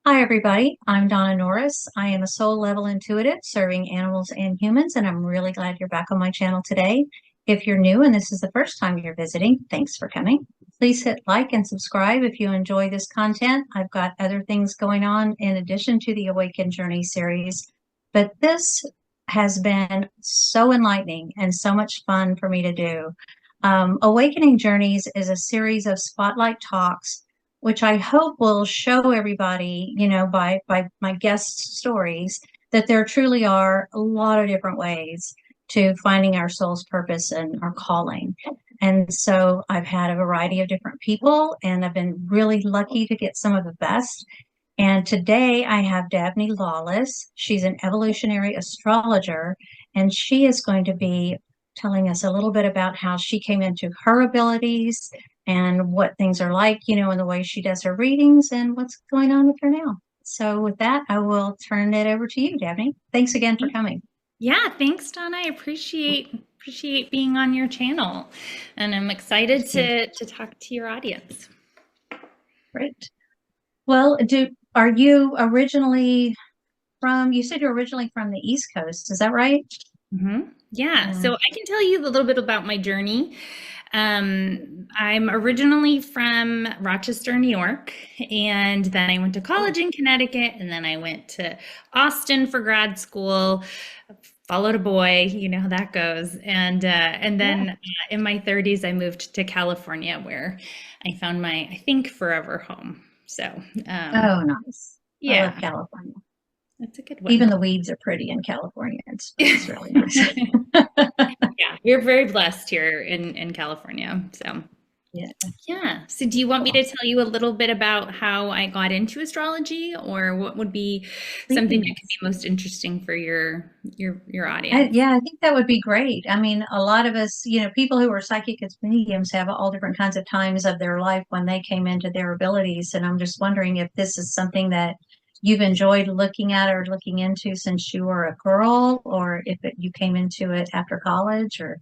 Hi, everybody. I'm Donna Norris. I am a soul level intuitive serving animals and humans, and I'm really glad you're back on my channel today. If you're new and this is the first time you're visiting, thanks for coming. Please hit like and subscribe if you enjoy this content. I've got other things going on in addition to the Awaken Journey series, but this has been so enlightening and so much fun for me to do. Awakening Journeys is a series of spotlight talks which I hope will show everybody, by my guest stories, that there truly are a lot of different ways to finding our soul's purpose and our calling. And so I've had a variety of different people, and I've been really lucky to get some of the best. And today I have Dabney Lawless. She's an evolutionary astrologer, and she is going to be telling us a little bit about how she came into her abilities and what things are like, in the way she does her readings and what's going on with her now. So with that, I will turn it over to you, Dabney. Thanks again for coming. Yeah, thanks, Donna. I appreciate being on your channel, and I'm excited to talk to your audience. Great. Well, are you originally you said you're originally from the East Coast, is that right? Yeah, so I can tell you a little bit about my journey. I'm originally from Rochester, New York, and then I went to college in Connecticut, and then I went to Austin for grad school, followed a boy, you know how that goes. And then in my 30s, I moved to California where I found my, I think, forever home. So, Oh, nice. I love yeah, California. that's a good Even one. the weeds are pretty in California. It's really nice. Yeah, we're very blessed here in California. So, Yeah. yeah. So, do you want me Cool. to tell you a little bit about how I got into astrology, or what would be something that could Please. be most interesting for your audience? Yeah, I think that would be great. I mean, a lot of us, people who are psychic as mediums have all different kinds of times of their life when they came into their abilities. And I'm just wondering if this is something that you've enjoyed looking at or looking into since you were a girl, or if you came into it after college, or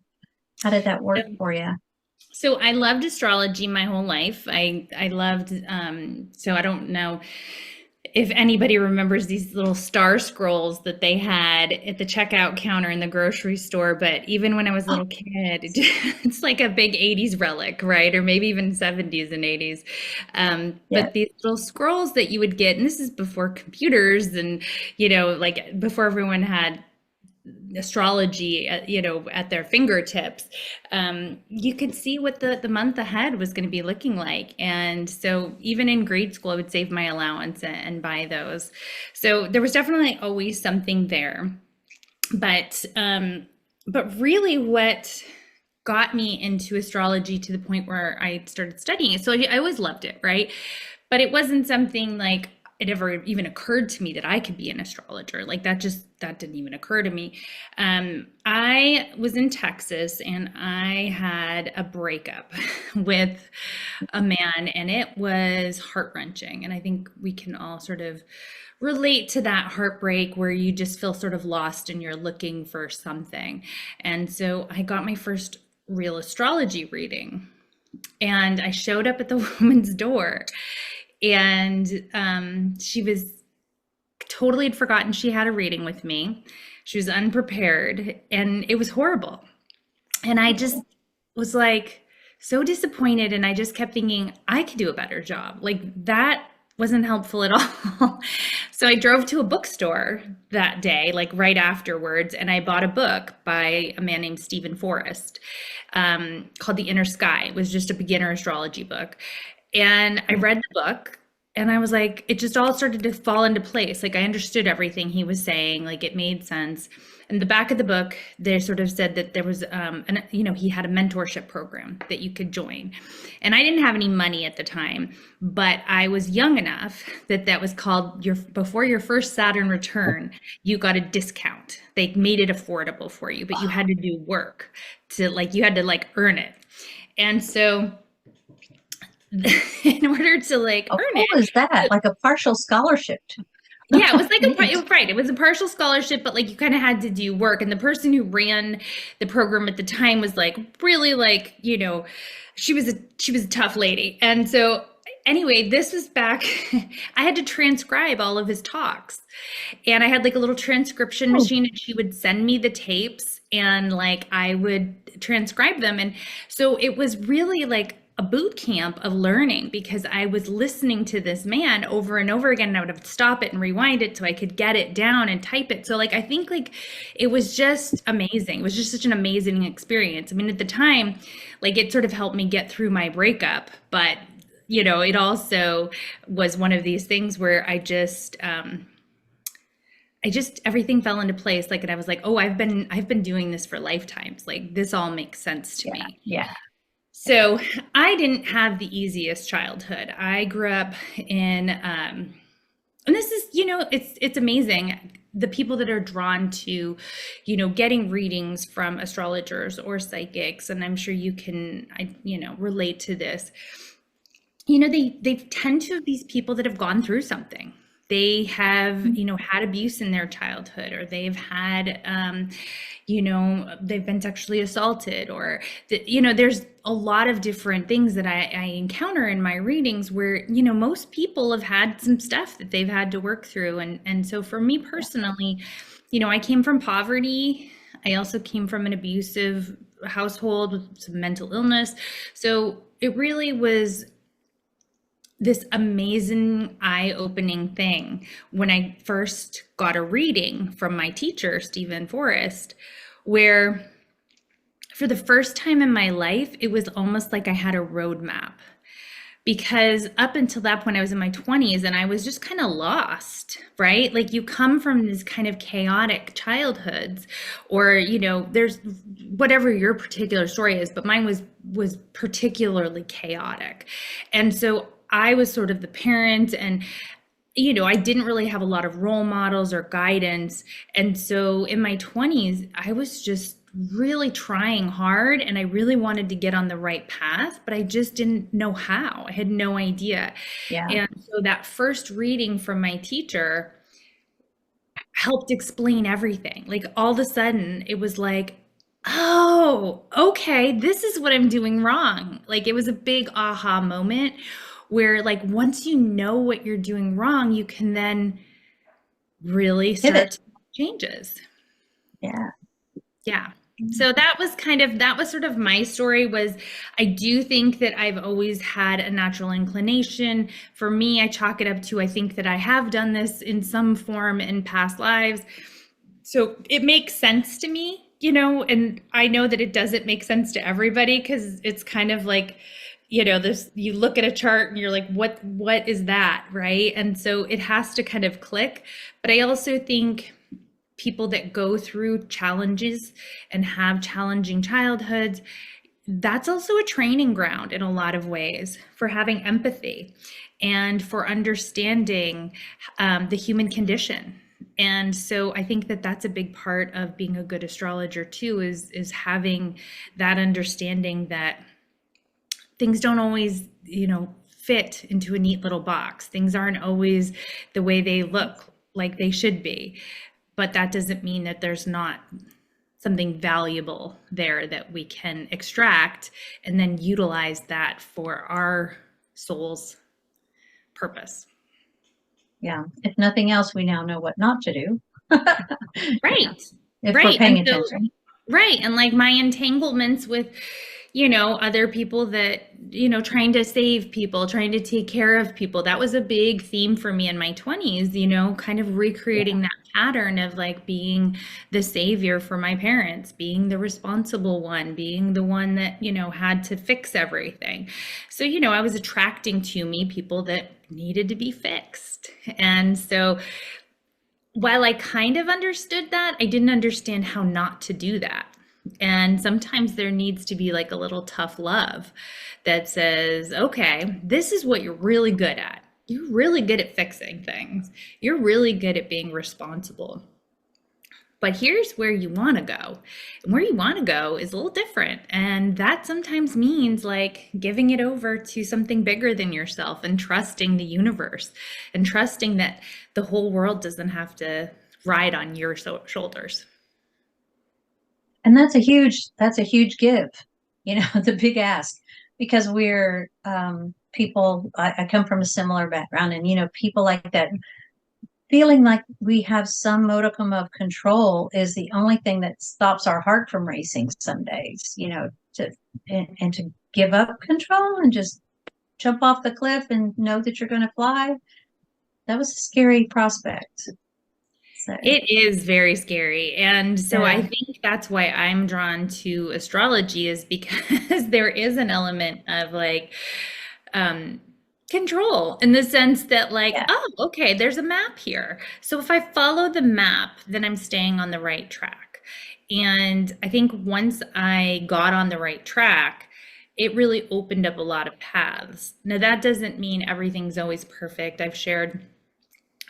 how did that work for you? So I loved astrology my whole life. I loved so I don't know if anybody remembers these little star scrolls that they had at the checkout counter in the grocery store, but even when I was a little kid, it's like a big 80s relic, right? Or maybe even 70s and 80s. Yeah. But these little scrolls that you would get, and this is before computers and, like before everyone had astrology at their fingertips. You could see what the month ahead was going to be looking like. And so even in grade school, I would save my allowance and buy those. So there was definitely always something there. But really what got me into astrology to the point where I started studying it. So I always loved it, right? But it wasn't something like it ever even occurred to me that I could be an astrologer. Like that didn't even occur to me. I was in Texas and I had a breakup with a man, and it was heart-wrenching. And I think we can all sort of relate to that heartbreak where you just feel sort of lost and you're looking for something. And so I got my first real astrology reading, and I showed up at the woman's door, and she was totally had forgotten she had a reading with me. She was unprepared, and it was horrible. And I just was like so disappointed, and I just kept thinking I could do a better job. Like that wasn't helpful at all. So I drove to a bookstore that day, like right afterwards, and I bought a book by a man named Stephen Forrest, called The Inner Sky. It was just a beginner astrology book. And I read the book, and I was like, it just all started to fall into place. Like I understood everything he was saying, like it made sense. And the back of the book, they sort of said that there was, he had a mentorship program that you could join. And I didn't have any money at the time, but I was young enough that that was called before your first Saturn return, you got a discount. They made it affordable for you, but you had to do work you had to like earn it. And so in order to like Oh, earn cool it. is that? Like a partial scholarship. Yeah, it was like Neat. right. It was a partial scholarship, but like you kind of had to do work. And the person who ran the program at the time was like really like, she was a tough lady. And so anyway, this was back, I had to transcribe all of his talks. And I had like a little transcription Oh, machine, and she would send me the tapes, and like I would transcribe them. And so it was really like a boot camp of learning, because I was listening to this man over and over again, and I would have to stop it and rewind it so I could get it down and type it. So like I think like it was just amazing. It was just such an amazing experience. I mean, at the time, like it sort of helped me get through my breakup, but it also was one of these things where I just everything fell into place. Like, and I was like, oh, I've been doing this for lifetimes. Like this all makes sense to yeah, me. yeah. So I didn't have the easiest childhood. I grew up in, and this is, it's amazing. The people that are drawn to, getting readings from astrologers or psychics, and I'm sure you can, relate to this. They tend to be these people that have gone through something. They have, had abuse in their childhood, or they've had, they've been sexually assaulted, or, there's a lot of different things that I encounter in my readings where, most people have had some stuff that they've had to work through. And so for me personally, I came from poverty. I also came from an abusive household with some mental illness. So it really was this amazing eye-opening thing when I first got a reading from my teacher, Stephen Forrest, where for the first time in my life, it was almost like I had a roadmap. Because up until that point, I was in my 20s and I was just kind of lost, right? Like you come from these kind of chaotic childhoods, or, there's whatever your particular story is, but mine was particularly chaotic. And so I was sort of the parent, and I didn't really have a lot of role models or guidance. And so in my 20s, I was just really trying hard, and I really wanted to get on the right path, but I just didn't know how. I had no idea. Yeah. And so that first reading from my teacher helped explain everything. Like all of a sudden, it was like, oh, okay, this is what I'm doing wrong. Like it was a big aha moment where like once you know what you're doing wrong, you can then really Pivot. start to make changes. Yeah. Yeah. So that was sort of my story. Was I do think that I've always had a natural inclination. For me, I chalk it up to, I think that I have done this in some form in past lives. So it makes sense to me, and I know that it doesn't make sense to everybody, because it's kind of like, this, you look at a chart and you're like, what is that, right? And so it has to kind of click. But I also think people that go through challenges and have challenging childhoods, that's also a training ground in a lot of ways for having empathy and for understanding the human condition. And so I think that that's a big part of being a good astrologer too, is having that understanding that things don't always, fit into a neat little box. Things aren't always the way they look like they should be. But that doesn't mean that there's not something valuable there that we can extract and then utilize that for our soul's purpose. Yeah. If nothing else, we now know what not to do. Right. If we're Right. paying And so, attention. right. And like my entanglements with, other people that, trying to save people, trying to take care of people. That was a big theme for me in my 20s, kind of recreating that pattern of like being the savior for my parents, being the responsible one, being the one that, had to fix everything. So, I was attracting to me people that needed to be fixed. And so while I kind of understood that, I didn't understand how not to do that. And sometimes there needs to be like a little tough love that says, okay, this is what you're really good at. You're really good at fixing things. You're really good at being responsible. But here's where you want to go. And where you want to go is a little different. And that sometimes means like giving it over to something bigger than yourself and trusting the universe and trusting that the whole world doesn't have to ride on your shoulders. And that's a huge give, the big ask, because we're people, I come from a similar background, and, people like that, feeling like we have some modicum of control is the only thing that stops our heart from racing some days, and to give up control and just jump off the cliff and know that you're going to fly. That was a scary prospect. So, It is very scary. And so I yeah, think that's why I'm drawn to astrology, is because there is an element of like um control, in the sense that, like, yeah, oh, okay, there's a map here. So if I follow the map, then I'm staying on the right track. And I think once I got on the right track, it really opened up a lot of paths. Now, that doesn't mean everything's always perfect. I've shared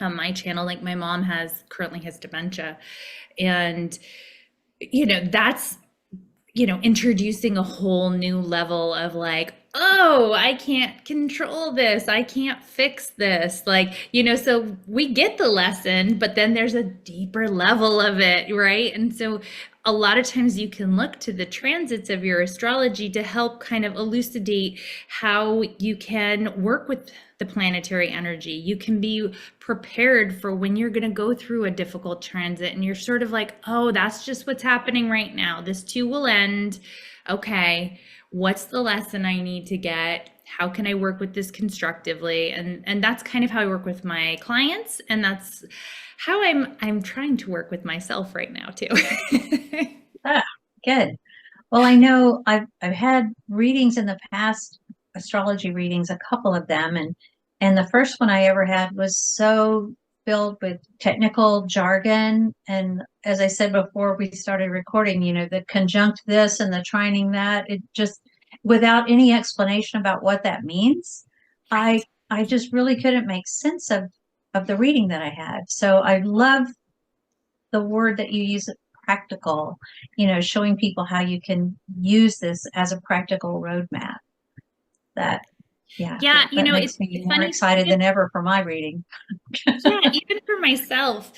on my channel, like, my mom currently has dementia, and that's introducing a whole new level of, like, oh, I can't control this, I can't fix this, like, so we get the lesson, but then there's a deeper level of it, right? And so a lot of times you can look to the transits of your astrology to help kind of elucidate how you can work with the planetary energy. You can be prepared for when you're going to go through a difficult transit and you're sort of like, oh, that's just what's happening right now. This too will end. Okay, what's the lesson I need to get? How can I work with this constructively? And that's kind of how I work with my clients, and that's how I'm trying to work with myself right now too. ah, good. Well, I know I've had readings in the past, astrology readings, a couple of them, and the first one I ever had was so filled with technical jargon. And as I said before we started recording, the conjunct this and the trining that, it just, without any explanation about what that means, I Right. I just really couldn't make sense of the reading that I had. So I love the word that you use, practical, showing people how you can use this as a practical roadmap. That, yeah, Yeah, that it's makes me more funny. excited than ever for my reading. Yeah, even for myself,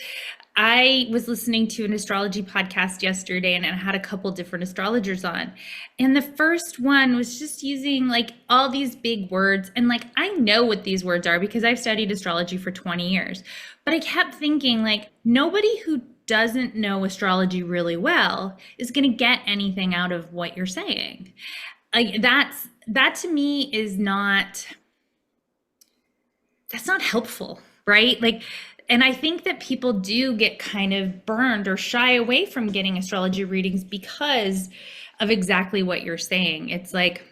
I was listening to an astrology podcast yesterday, and it had a couple different astrologers on. And the first one was just using, like, all these big words. And, like, I know what these words are because I've studied astrology for 20 years. But I kept thinking, like, nobody who doesn't know astrology really well is going to get anything out of what you're saying. Like, that to me is not, that's not helpful, right? Like, and I think that people do get kind of burned or shy away from getting astrology readings because of exactly what you're saying. It's like,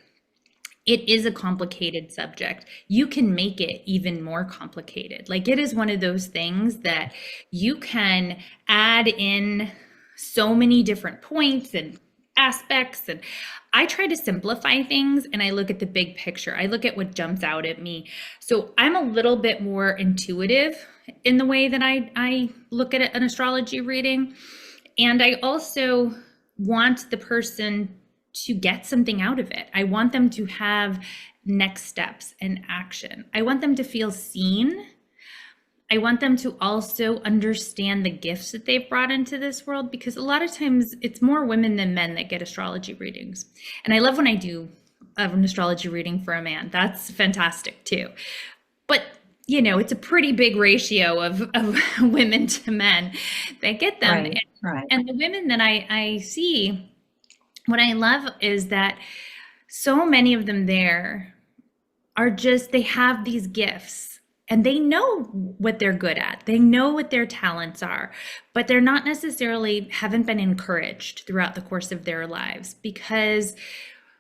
it is a complicated subject. You can make it even more complicated. Like, it is one of those things that you can add in so many different points and aspects. And I try to simplify things, and I look at the big picture. I look at what jumps out at me. So I'm a little bit more intuitive in the way that I look at an astrology reading. And I also want the person to get something out of it. I want them to have next steps and action. I want them to feel seen. I want them to also understand the gifts that they've brought into this world, because a lot of times it's more women than men that get astrology readings. And I love when I do an astrology reading for a man. That's fantastic too. But it's a pretty big ratio of women to men that get them. Right, right. And the women that I see, what I love is that so many of them there are just, they have these gifts and they know what they're good at. They know what their talents are, but they're not necessarily, haven't been encouraged throughout the course of their lives, because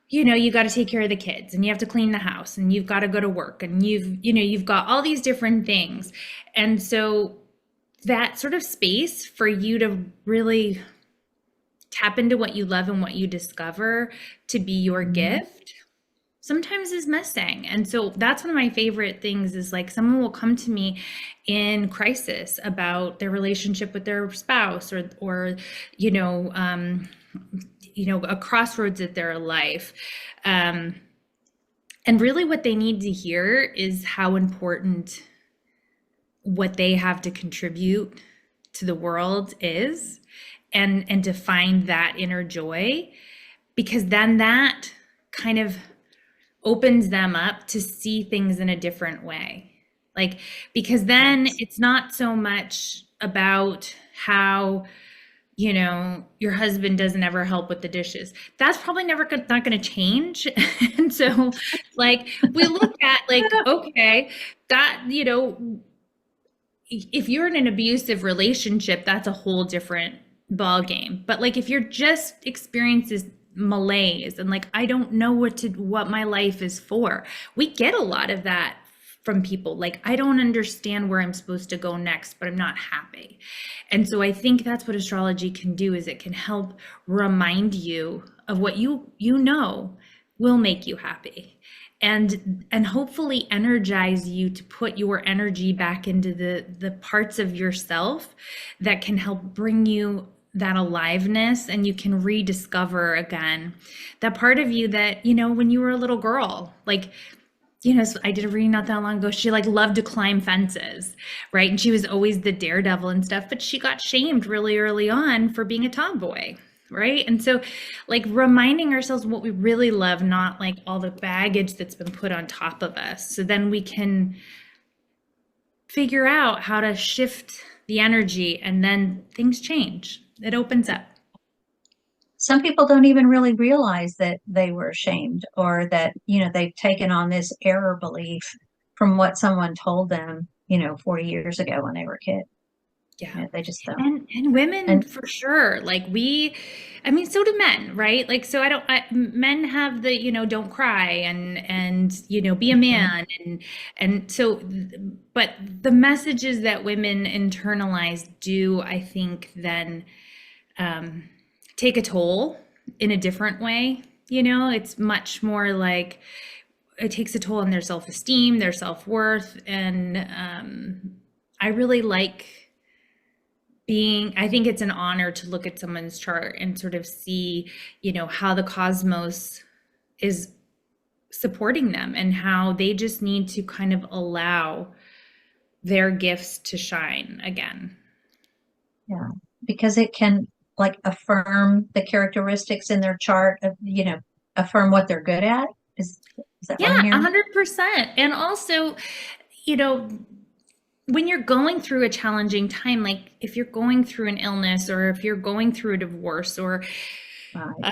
you got to take care of the kids, and you have to clean the house, and you've got to go to work, and you've got all these different things. And so that sort of space for you to really tap into what you love and what you discover to be your gift sometimes is missing. And so that's one of my favorite things, is like, someone will come to me in crisis about their relationship with their spouse, or a crossroads at their life. And really what they need to hear is how important what they have to contribute to the world is, and to find that inner joy, because then that kind of opens them up to see things in a different way. Like, because then Yes. it's not so much about how, your husband doesn't ever help with the dishes. That's probably not going to change. And so, like, we look at, like, okay, that, if you're in an abusive relationship, that's a whole different ball game. But like if you're just experiences malaise and like I don't know what my life is for, we get a lot of that from people. Like I don't understand where I'm supposed to go next, but I'm not happy. And so I think that's what astrology can do, is it can help remind you of what you know will make you happy, and hopefully energize you to put your energy back into the parts of yourself that can help bring you that aliveness, and you can rediscover again that part of you that when you were a little girl. Like, so I did a reading not that long ago. She like loved to climb fences, right? And she was always the daredevil and stuff, but she got shamed really early on for being a tomboy, right? And so like reminding ourselves what we really love, not like all the baggage that's been put on top of us. So then we can figure out how to shift the energy, and then things change. It opens up. Some people don't even really realize that they were ashamed, or that, they've taken on this error belief from what someone told them, 40 years ago when they were a kid. Yeah. They just don't. And women And for sure. Like I mean, so do men, right? Like, so men have the, don't cry and, be a Mhm. man. And so, but the messages that women internalize do, I think, then take a toll in a different way. It's much more like it takes a toll on their self-esteem, their self-worth. And I really like I think it's an honor to look at someone's chart and sort of see, how the cosmos is supporting them and how they just need to kind of allow their gifts to shine again. yeah, because it can like affirm the characteristics in their chart of, affirm what they're good at. Is that what I'm Yeah, hearing? 100%. And also, you know, when you're going through a challenging time, like if you're going through an illness or if you're going through a divorce or Right. uh,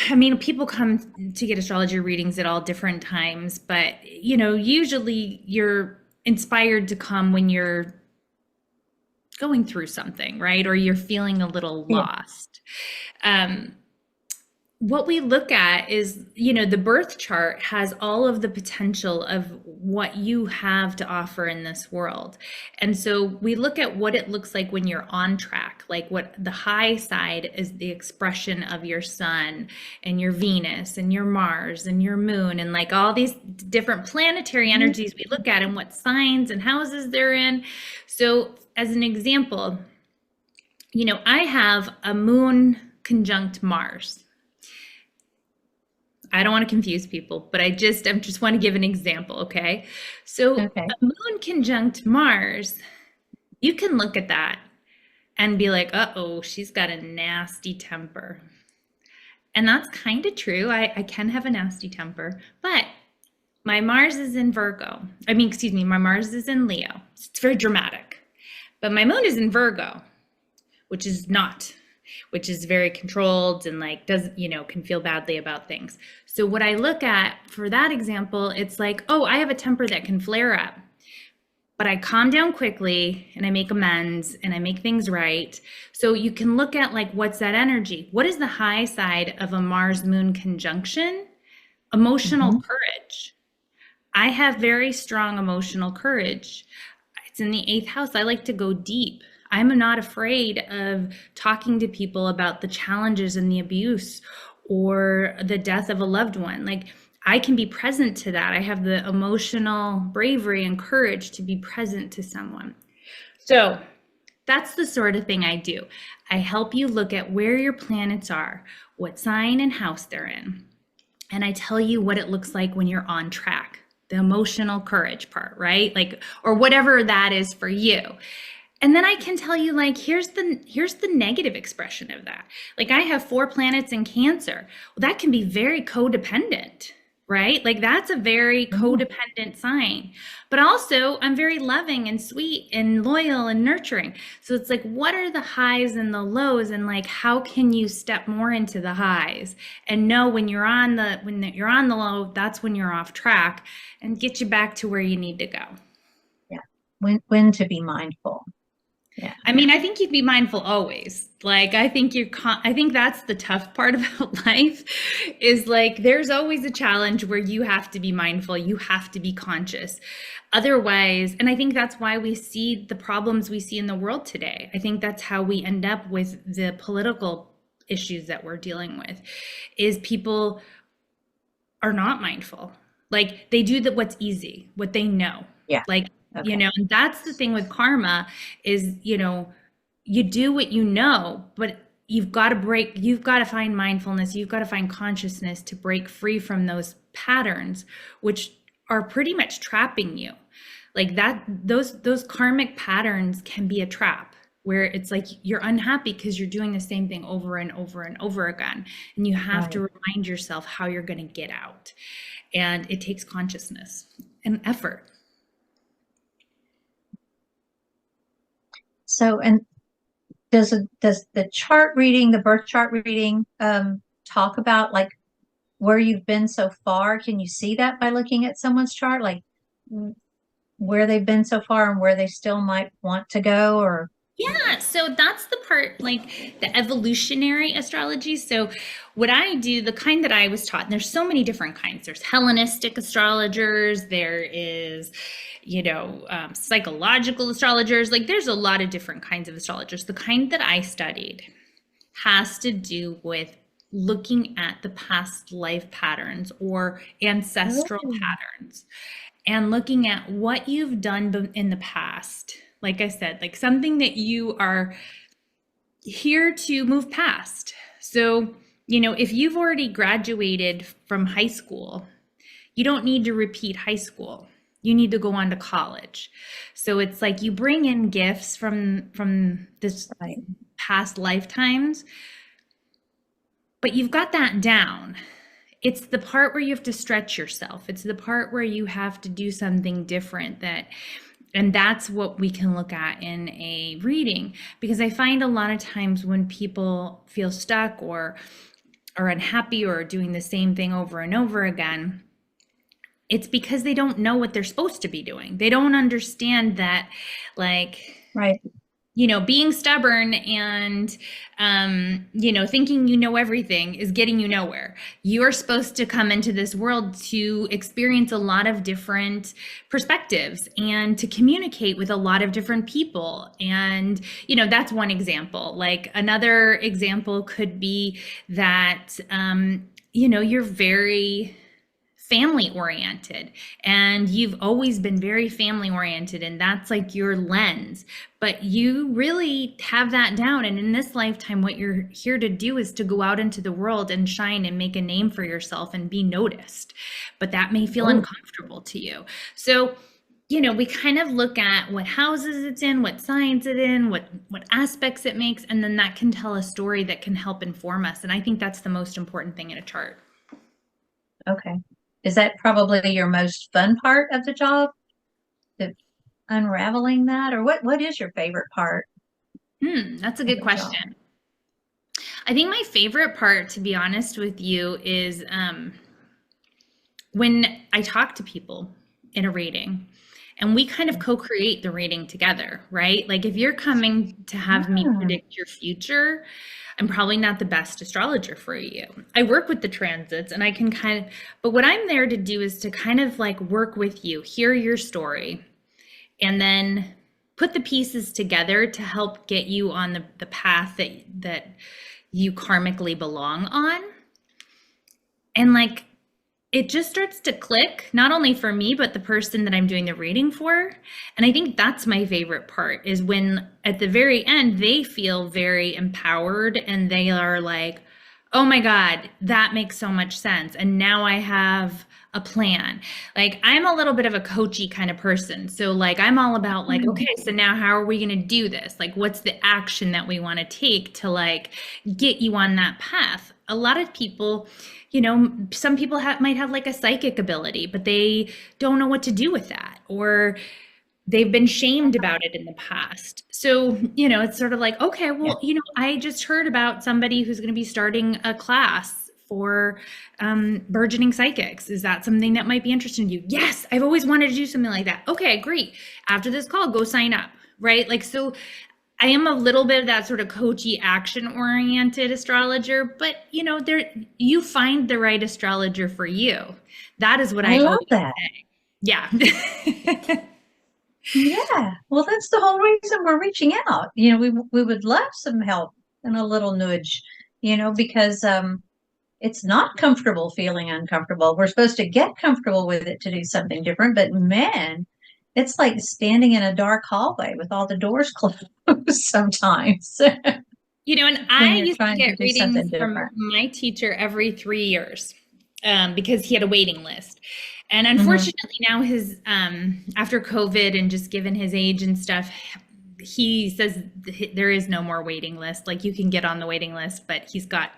I mean, people come to get astrology readings at all different times, but usually you're inspired to come when you're going through something, right? Or you're feeling a little Yeah. lost. Um, what we look at is, the birth chart has all of the potential of what you have to offer in this world. And so we look at what it looks like when you're on track, like what the high side is, the expression of your sun and your Venus and your Mars and your moon, and like all these different planetary energies we look at and what signs and houses they're in. So as an example, I have a moon conjunct Mars. I don't want to confuse people, but I just want to give an example, okay? So Okay. a moon conjunct Mars, you can look at that and be like, uh-oh, she's got a nasty temper. And that's kind of true. I can have a nasty temper, but my Mars is in Virgo. My Mars is in Leo. It's very dramatic. But my moon is in Virgo, which is not, which is very controlled and like can feel badly about things. So what I look at for that example, it's like, oh, I have a temper that can flare up, but I calm down quickly and I make amends and I make things right. So you can look at like, what's that energy? What is the high side of a Mars moon conjunction? Emotional Mhm. courage. I have very strong emotional courage. It's in the 8th house. I like to go deep. I'm not afraid of talking to people about the challenges and the abuse or the death of a loved one. Like I can be present to that. I have the emotional bravery and courage to be present to someone. So that's the sort of thing I do. I help you look at where your planets are, what sign and house they're in. And I tell you what it looks like when you're on track, the emotional courage part, right? Like, or whatever that is for you. And then I can tell you like, here's the negative expression of that. Like I have 4 planets in Cancer. Well, that can be very codependent, right? Like that's a very Mm, codependent sign. But also, I'm very loving and sweet and loyal and nurturing. So it's like, what are the highs and the lows, and like, how can you step more into the highs and know when you're on the low, that's when you're off track, and get you back to where you need to go. yeah. When to be mindful. Yeah. I mean, I think you'd be mindful always. Like, I think I think that's the tough part about life is like, there's always a challenge where you have to be mindful, you have to be conscious. Otherwise, and I think that's why we see the problems we see in the world today. I think that's how we end up with the political issues that we're dealing with, is people are not mindful. Like they do what's easy, what they know. Yeah. Like, Okay. and that's the thing with karma is, you do what you know, but you've got to find mindfulness, you've got to find consciousness to break free from those patterns, which are pretty much trapping you. Like that, those karmic patterns can be a trap where it's like you're unhappy because you're doing the same thing over and over and over again. And you have to Right. remind yourself how you're going to get out. And it takes consciousness and effort. So, and does the chart reading, the birth chart reading, talk about like where you've been so far? Can you see that by looking at someone's chart, like where they've been so far and where they still might want to go? Or Yeah, so that's the part, like the evolutionary astrology. So, what I do, the kind that I was taught, and there's so many different kinds. There's Hellenistic astrologers, there is, psychological astrologers. Like, there's a lot of different kinds of astrologers. The kind that I studied has to do with looking at the past life patterns or ancestral oh, patterns and looking at what you've done in the past. Like I said, like something that you are here to move past. So, if you've already graduated from high school, you don't need to repeat high school. You need to go on to college. So it's like you bring in gifts from this right, past lifetimes, but you've got that down. It's the part where you have to stretch yourself. It's the part where you have to do something different, and that's what we can look at in a reading, because I find a lot of times when people feel stuck or are unhappy or doing the same thing over and over again, it's because they don't know what they're supposed to be doing. They don't understand that, like, right. being stubborn and, thinking you know everything is getting you nowhere. You're supposed to come into this world to experience a lot of different perspectives and to communicate with a lot of different people. And, that's one example. Like another example could be that, you're very family oriented and you've always been very family oriented, and that's like your lens, but you really have that down. And in this lifetime, what you're here to do is to go out into the world and shine and make a name for yourself and be noticed, but that may feel Oh, uncomfortable to you. So, we kind of look at what houses it's in, what signs it in, what aspects it makes, and then that can tell a story that can help inform us. And I think that's the most important thing in a chart. okay. Is that probably your most fun part of the job? The unraveling that, or what is your favorite part That's a of good the job? question. I think my favorite part, to be honest with you, is when I talk to people in a reading and we kind of co-create the reading together, right? Like if you're coming to have me Ah, predict your future, I'm probably not the best astrologer for you. I work with the transits and I can but what I'm there to do is to kind of like work with you, hear your story, and then put the pieces together to help get you on the path that you karmically belong on. And like it just starts to click, not only for me, but the person that I'm doing the reading for. And I think that's my favorite part, is when at the very end, they feel very empowered and they are like, oh my God, that makes so much sense. And now I have a plan. Like I'm a little bit of a coachy kind of person. So like I'm all about like, Mm. okay, so now how are we going to do this? Like what's the action that we want to take to like get you on that path? A lot of people, some people might have like a psychic ability, but they don't know what to do with that, or they've been shamed about it in the past. So, it's sort of like, okay, Yeah. well, I just heard about somebody who's going to be starting a class for burgeoning psychics. Is that something that might be interesting to you? Yes, I've always wanted to do something like that. Okay, great. After this call, go sign up, right? Like, so I am a little bit of that sort of coachy, action-oriented astrologer, but you find the right astrologer for you. That is what I I love always that. say. Yeah. Yeah. Well, that's the whole reason we're reaching out. We would love some help and a little nudge, because it's not comfortable feeling uncomfortable. We're supposed to get comfortable with it to do something different, but man, it's like standing in a dark hallway with all the doors closed sometimes And when I you're used to trying to get do something readings from different. my teacher every 3 years because he had a waiting list. And Hmm. unfortunately, now his after COVID and just given his age and stuff, he says there is no more waiting list. Like you can get on the waiting list, but he's got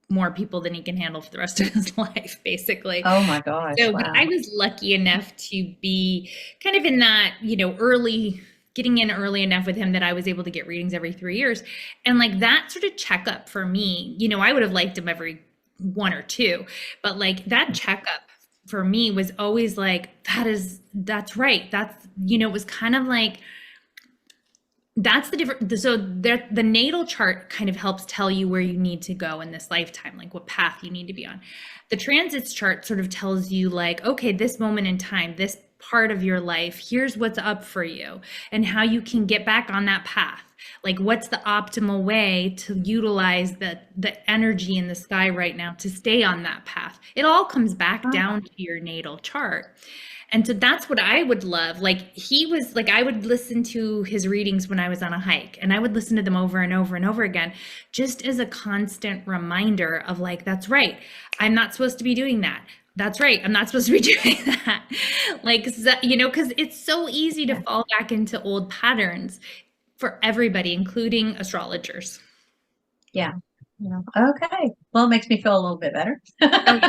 more people than he can handle for the rest of his life, basically. Oh my gosh. So, but I Wow. was lucky enough to be kind of in that, early, getting in early enough with him that I was able to get readings every 3 years. And like that sort of checkup for me, I would have liked him every 1 or 2, but like that checkup for me was always like, that's right. It was kind of like, that's the different. So the natal chart kind of helps tell you where you need to go in this lifetime, like what path you need to be on. The transits chart sort of tells you like, okay, this moment in time, this part of your life, here's what's up for you and how you can get back on that path. Like what's the optimal way to utilize the energy in the sky right now to stay on that path. It all comes back Ah, down to your natal chart. And so that's what I would love. Like he was like, I would listen to his readings when I was on a hike, and I would listen to them over and over and over again, just as a constant reminder of like, that's right. I'm not supposed to be doing that. That's right. I'm not supposed to be doing that. Like, because it's so easy to yeah. fall back into old patterns for everybody, including astrologers. Yeah. Okay. Well, it makes me feel a little bit better. Oh,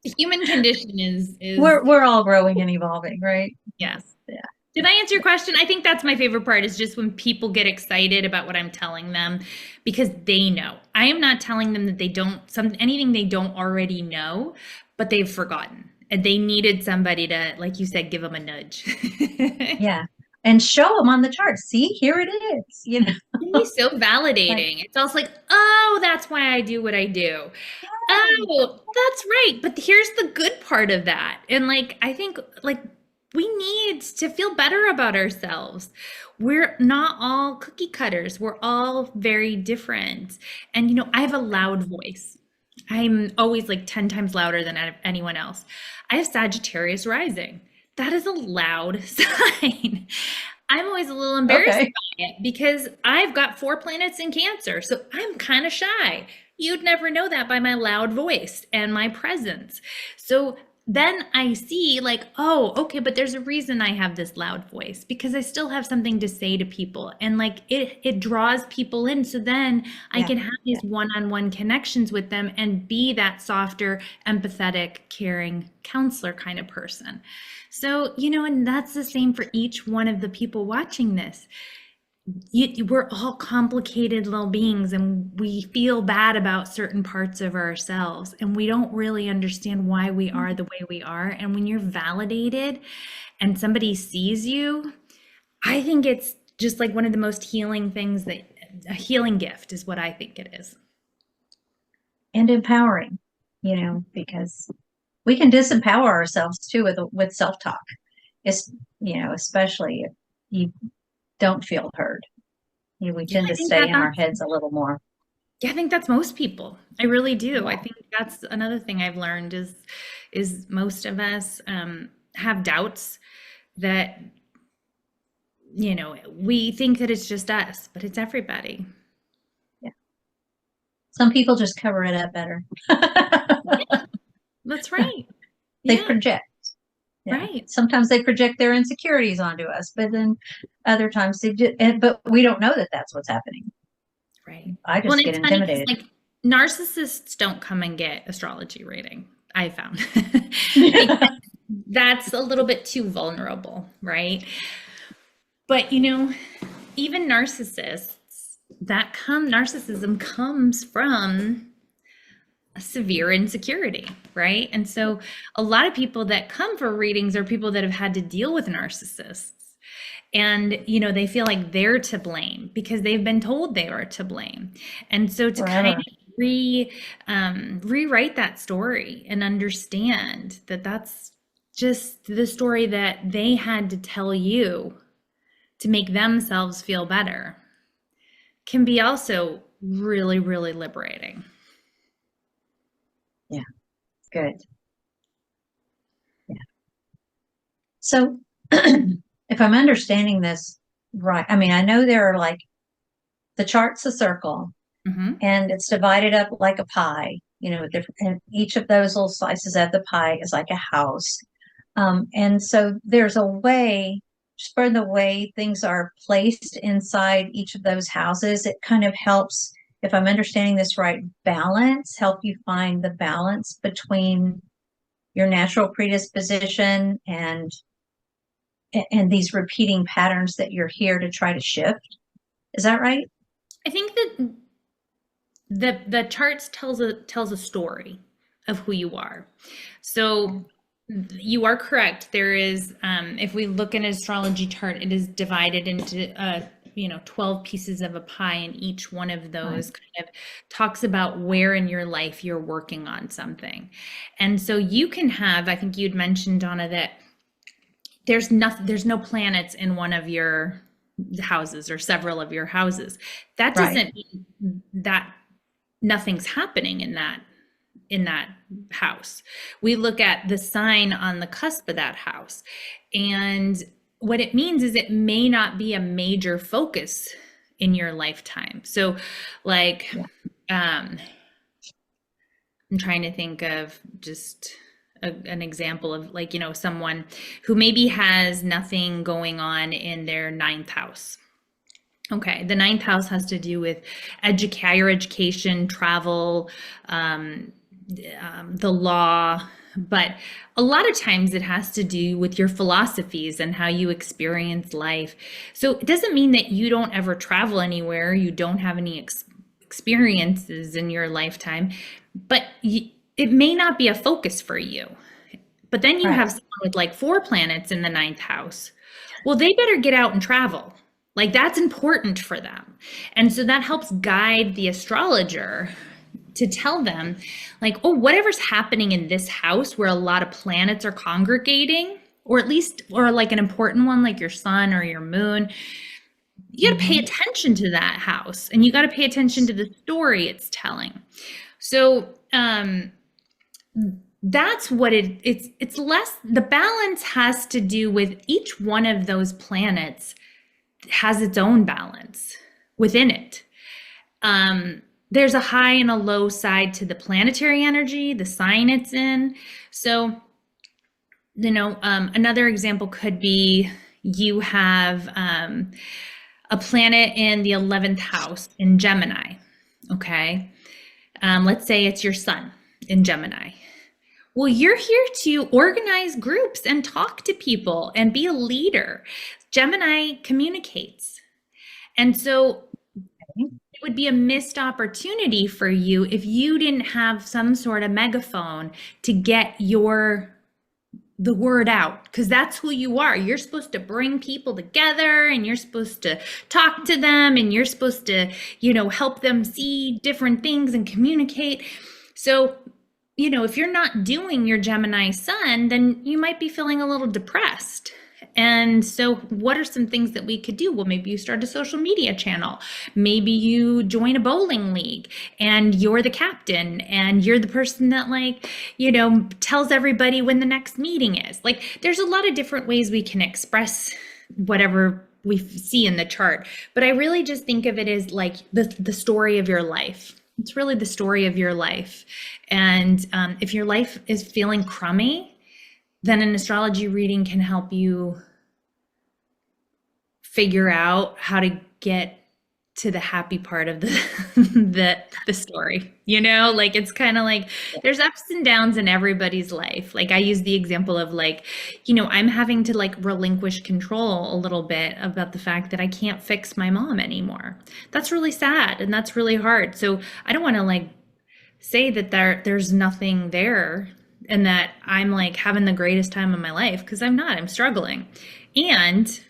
the human condition is We're all growing and evolving, right? yeah. Yeah. Did I answer your question? I think that's my favorite part is just when people get excited about what I'm telling them because they know. I am not telling them that they don't anything they don't already know, but they've forgotten. And they needed somebody to, like you said, give them a nudge. It Yeah. And show them on the chart. See, here it is. can be so Like, validating. It's also like, oh, that's why I do what I do. Oh, that's right. But here's the good part of that. And like, I think like we need to feel better about ourselves. We're not all cookie cutters. We're all very different. And I have a loud voice. I'm always like 10 times louder than anyone else. I have Sagittarius rising. That is a loud sign. I'm always a little embarrassed okay. by it because I've got 4 planets in Cancer, so I'm kind of shy. You'd never know that by my loud voice and my presence. So then I see, like, oh, okay, but there's a reason I have this loud voice because I still have something to say to people. And like it draws people in. So then I Yeah. can have Yeah. these one-on-one connections with them and be that softer, empathetic, caring counselor kind of person. So, and that's the same for each one of the people watching this. We're all complicated little beings and we feel bad about certain parts of ourselves and we don't really understand why we are the way we are. And when you're validated and somebody sees you, I think it's just like one of the most healing things that a healing gift is what I think it is. And empowering, because we can disempower ourselves too with self-talk. It's, especially if you don't feel heard. We Yeah, tend I to think stay that in our that's heads a little more. yeah, I think that's most people. I really do. I Yeah. think that's another thing I've learned is most of us have doubts that we think that it's just us, but it's everybody. Yeah. Some people just cover it up better. That's right. They Yeah, project. Yeah. right. Sometimes they project their insecurities onto us, but then other times they do, but we don't know that that's what's happening. Right. I Well, just and get it's funny because intimidated. like narcissists don't come and get astrology reading, I found. Because that's a little bit too vulnerable, right? But even narcissists, narcissism comes from a severe insecurity, right? And so a lot of people that come for readings are people that have had to deal with narcissists. And they feel like they're to blame because they've been told they are to blame. And so to kind Forever. of rewrite that story and understand that that's just the story that they had to tell you to make themselves feel better can be also really, really liberating. Yeah. Good. Yeah. So if I'm understanding this right, I mean, I know there are like the chart's a circle Hmm. and it's divided up like a pie, and each of those little slices of the pie is like a house. And so there's a way, just for the way things are placed inside each of those houses, it kind of helps, if I'm understanding this right, help you find the balance between your natural predisposition and these repeating patterns that you're here to try to shift. Is that right? I think that the charts tells a story of who you are. So you are correct. There is, if we look at an astrology chart, it is divided into 12 pieces of a pie, and each one of Right. those kind of talks about where in your life you're working on something. And so you can have, I think you'd mentioned, Donna, that there's no planets in one of your houses or several of your houses. That Right. doesn't mean that nothing's happening in that house. We look at the sign on the cusp of that house, and what it means is it may not be a major focus in your lifetime. So like Yeah. I'm trying to think of just an example of like someone who maybe has nothing going on in their ninth house. Okay, the ninth house has to do with higher education, travel, the law, but a lot of times it has to do with your philosophies and how you experience life. So it doesn't mean that you don't ever travel anywhere, you don't have any experiences in your lifetime, but it may not be a focus for you. But then you Right. have someone with like 4 planets in the ninth house. Well, they better get out and travel. Like that's important for them. And so that helps guide the astrologer to tell them, like, oh, whatever's happening in this house where a lot of planets are congregating, or at least, or like an important one, like your sun or your moon, you got to pay Mhm. attention to that house and you got to pay attention to the story it's telling. So, that's what it's less, the balance has to do with each one of those planets has its own balance within it. There's a high and a low side to the planetary energy, the sign it's in. So, another example could be you have a planet in the 11th house in Gemini. Okay. Let's say it's your sun in Gemini. Well, you're here to organize groups and talk to people and be a leader. Gemini communicates. And so it would be a missed opportunity for you if you didn't have some sort of megaphone to get the word out, because that's who you are. You're supposed to bring people together and you're supposed to talk to them and you're supposed to, help them see different things and communicate. So, if you're not doing your Gemini sun, then you might be feeling a little depressed. And so, what are some things that we could do? Well, maybe you start a social media channel. Maybe you join a bowling league and you're the captain and you're the person that, like, tells everybody when the next meeting is. Like, there's a lot of different ways we can express whatever we see in the chart. But I really just think of it as like the story of your life. It's really the story of your life. And if your life is feeling crummy, then an astrology reading can help you figure out how to get to the happy part of the the story. Like it's kind of like there's ups and downs in everybody's life. Like I use the example of like, I'm having to like relinquish control a little bit about the fact that I can't fix my mom anymore. That's really sad and that's really hard. So I don't want to like say that there's nothing there and that I'm like having the greatest time of my life, because I'm not. I'm struggling. And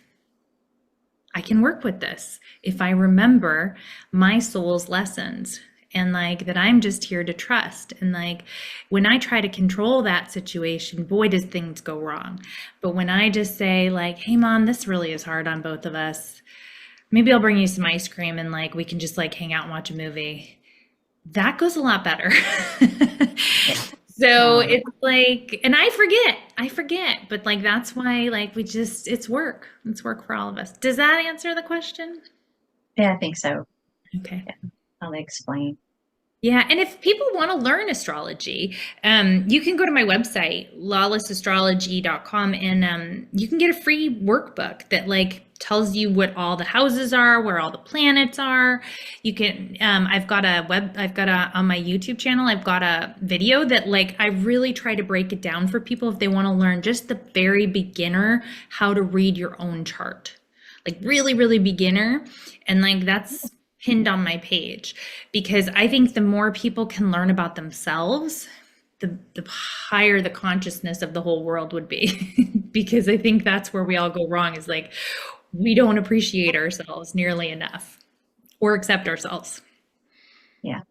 I can work with this if I remember my soul's lessons, and like that I'm just here to trust. And like when I try to control that situation, boy, does things go wrong. But when I just say like, hey mom, this really is hard on both of us. Maybe I'll bring you some ice cream and like we can just like hang out and watch a movie. That goes a lot better. So it's like, and I forget, but like that's why like it's work. It's work for all of us. Does that answer the question? Yeah, I think so. Okay. Yeah, I'll explain. Yeah, and if people want to learn astrology, you can go to my website, lawlessastrology.com, and you can get a free workbook that like tells you what all the houses are, where all the planets are. You can, on my YouTube channel, I've got a video that like I really try to break it down for people if they want to learn just the very beginner, how to read your own chart, like really, really beginner, and like that's pinned on my page, because I think the more people can learn about themselves, the higher the consciousness of the whole world would be. Because I think that's where we all go wrong, is like we don't appreciate ourselves nearly enough or accept ourselves. Yeah.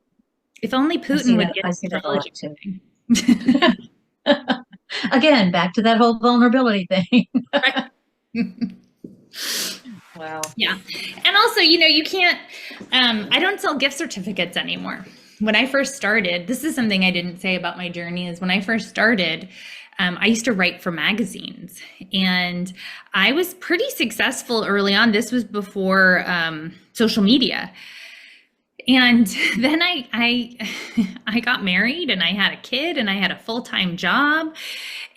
If only Putin would get I see that a lot astrology. too. Again, back to that whole vulnerability thing. Wow. Yeah. And also, you can't, I don't sell gift certificates anymore. When I first started, this is something I didn't say about my journey, is when I first started, I used to write for magazines, and I was pretty successful early on. This was before social media. And then I got married and I had a kid and I had a full-time job.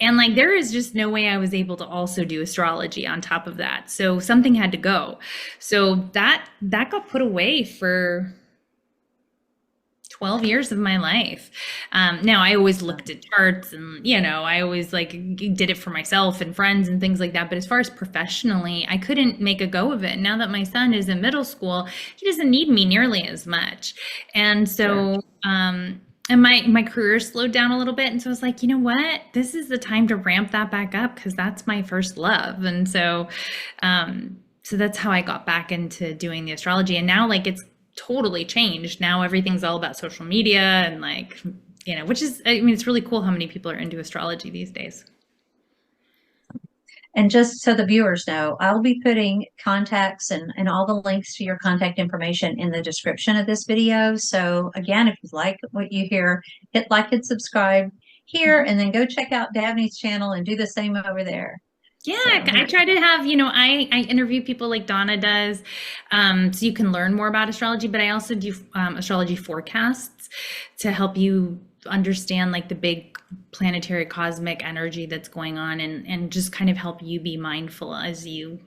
And like there is just no way I was able to also do astrology on top of that. So something had to go. So that got put away for 12 years of my life. Now I always looked at charts and, I always like did it for myself and friends and things like that. But as far as professionally, I couldn't make a go of it. Now that my son is in middle school, he doesn't need me nearly as much. And so, and my career slowed down a little bit. And so I was like, you know what, this is the time to ramp that back up, because that's my first love. And so, so that's how I got back into doing the astrology. And now like it's totally changed. Now everything's all about social media and like, which is, I mean, it's really cool how many people are into astrology these days. And just so the viewers know, I'll be putting contacts and all the links to your contact information in the description of this video. So again, if you like what you hear, hit like and subscribe here, and then go check out Dabney's channel and do the same over there. Yeah, I try to have, I interview people like Donna does, so you can learn more about astrology, but I also do astrology forecasts to help you understand like the big planetary cosmic energy that's going on, and just kind of help you be mindful as you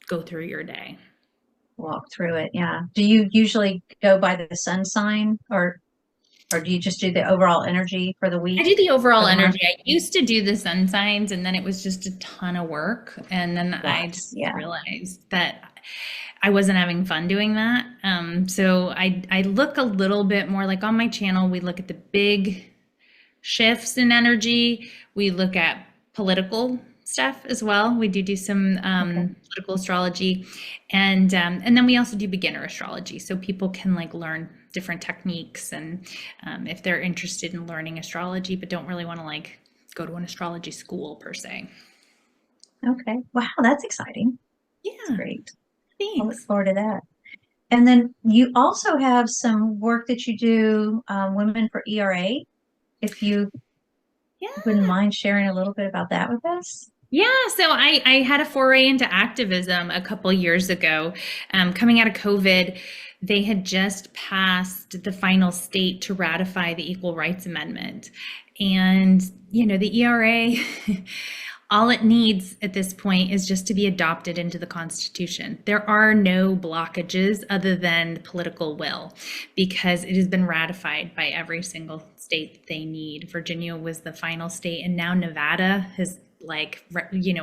go through your day. Walk through it, yeah. Do you usually go by the sun sign, or do you just do the overall energy for the week? I do the overall energy. I used to do the sun signs, and then it was just a ton of work. And then I just realized that I wasn't having fun doing that. So I look a little bit more like on my channel, we look at the big shifts in energy. We look at political stuff as well. We do some political astrology, and then we also do beginner astrology, so people can like learn different techniques, and if they're interested in learning astrology but don't really want to like go to an astrology school per se. Okay. Wow, that's exciting. Yeah. That's great. Thanks. I look forward to that. And then you also have some work that you do, Women for ERA. If you wouldn't mind sharing a little bit about that with us. Yeah, so I had a foray into activism a couple years ago. Coming out of COVID, they had just passed the final state to ratify the Equal Rights Amendment. And, the ERA, all it needs at this point is just to be adopted into the Constitution. There are no blockages other than political will, because it has been ratified by every single state that they need. Virginia was the final state, and now Nevada has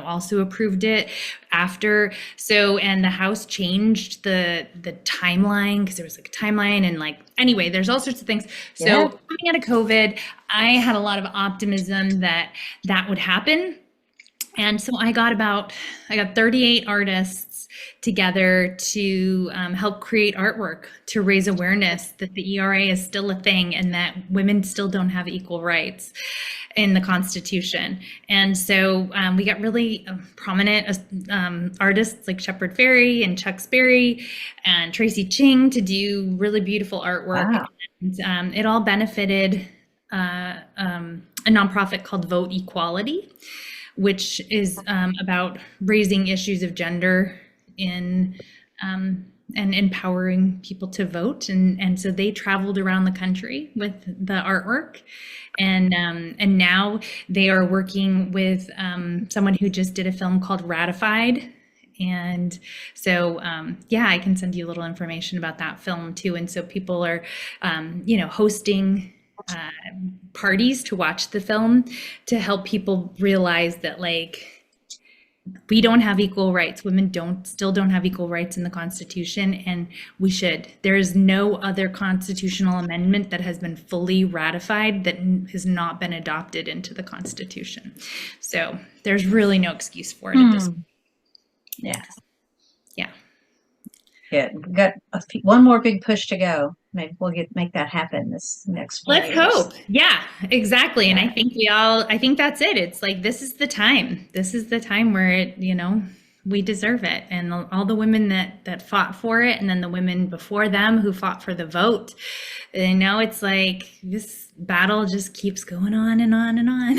also approved it after. So, and the House changed the timeline, because there was like a timeline, and anyway, there's all sorts of things. So Yeah. coming out of COVID, I had a lot of optimism that that would happen. And so I got 38 artists together to help create artwork to raise awareness that the ERA is still a thing and that women still don't have equal rights in the Constitution. And so we got really prominent artists like Shepard Fairey and Chuck Sperry and Tracy Ching to do really beautiful artwork. Wow. And it all benefited a nonprofit called Vote Equality, which is about raising issues of gender in and empowering people to vote. And so they traveled around the country with the artwork. And now they are working with someone who just did a film called Ratified. And so, I can send you a little information about that film too. And so people are, hosting parties to watch the film to help people realize that we don't have equal rights. Women still don't have equal rights in the Constitution, and we should. There is no other constitutional amendment that has been fully ratified that has not been adopted into the Constitution. So there's really no excuse for it at this point. Yeah. Yeah. Good. We've got one more big push to go. Maybe we'll make that happen this next 4 Let's years. hope. Yeah, exactly. And I think that's it. It's this is the time. This is the time where we deserve it. And all the women that fought for it, and then the women before them who fought for the vote, it's this battle just keeps going on and on and on.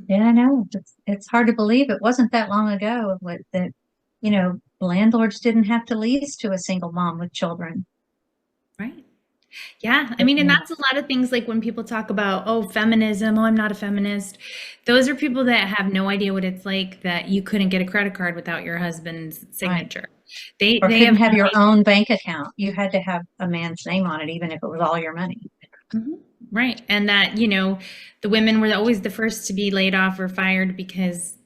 Yeah, I know. It's hard to believe it wasn't that long ago that, landlords didn't have to lease to a single mom with children. Right. Yeah. I mean, and that's a lot of things when people talk about, feminism, I'm not a feminist. Those are people that have no idea what it's like that you couldn't get a credit card without your husband's signature. Right. They couldn't have your own bank account. You had to have a man's name on it, even if it was all your money. Mm-hmm. Right. And that, the women were always the first to be laid off or fired because,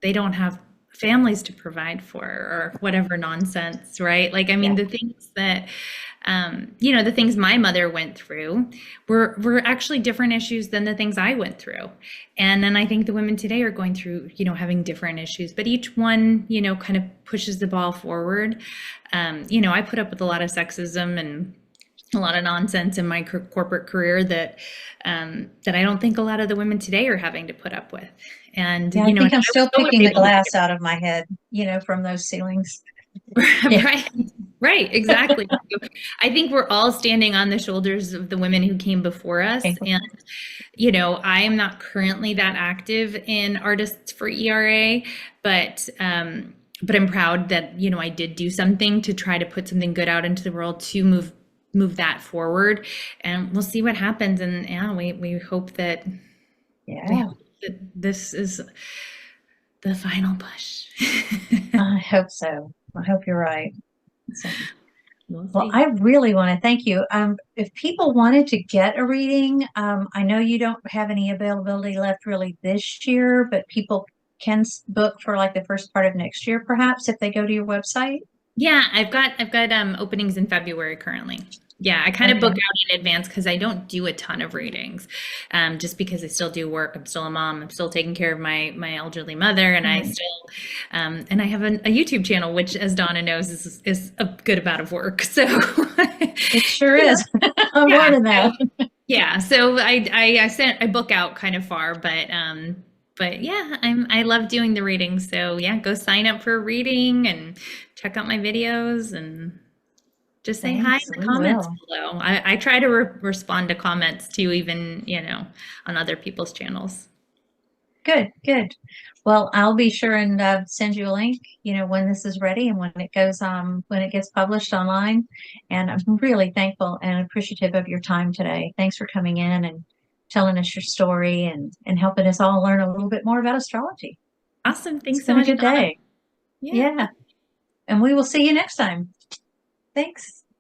they don't have families to provide for or whatever nonsense, right? The things that, the things my mother went through were actually different issues than the things I went through. And then I think the women today are going through, having different issues, but each one, kind of pushes the ball forward. I put up with a lot of sexism and a lot of nonsense in my corporate career that I don't think a lot of the women today are having to put up with. And I think I'm still picking the glass out of my head, from those ceilings. Right, exactly. I think we're all standing on the shoulders of the women who came before us. And, I am not currently that active in Artists for ERA, but I'm proud that, I did do something to try to put something good out into the world to move that forward, and we'll see what happens. And we hope that this is the final push. I hope so. I hope you're right. So, well, I really want to thank you. If people wanted to get a reading, I know you don't have any availability left really this year, but people can book for the first part of next year, perhaps, if they go to your website. Yeah, I've got openings in February currently. Yeah, I kind of book out in advance because I don't do a ton of readings, just because I still do work. I'm still a mom. I'm still taking care of my elderly mother, and I still and I have a YouTube channel, which, as Donna knows, is a good amount of work. So it sure is. More than that. Yeah, so I book out kind of far, but yeah, I love doing the readings. So yeah, go sign up for a reading and check out my videos and just say hi in the comments below. I try to respond to comments too, even, on other people's channels. Good, good. Well, I'll be sure and send you a link, when this is ready and when it gets published online. And I'm really thankful and appreciative of your time today. Thanks for coming in and telling us your story and helping us all learn a little bit more about astrology. Awesome. It's Thanks so been a much, good Donna. day. Yeah. Yeah. And we will see you next time. Thanks.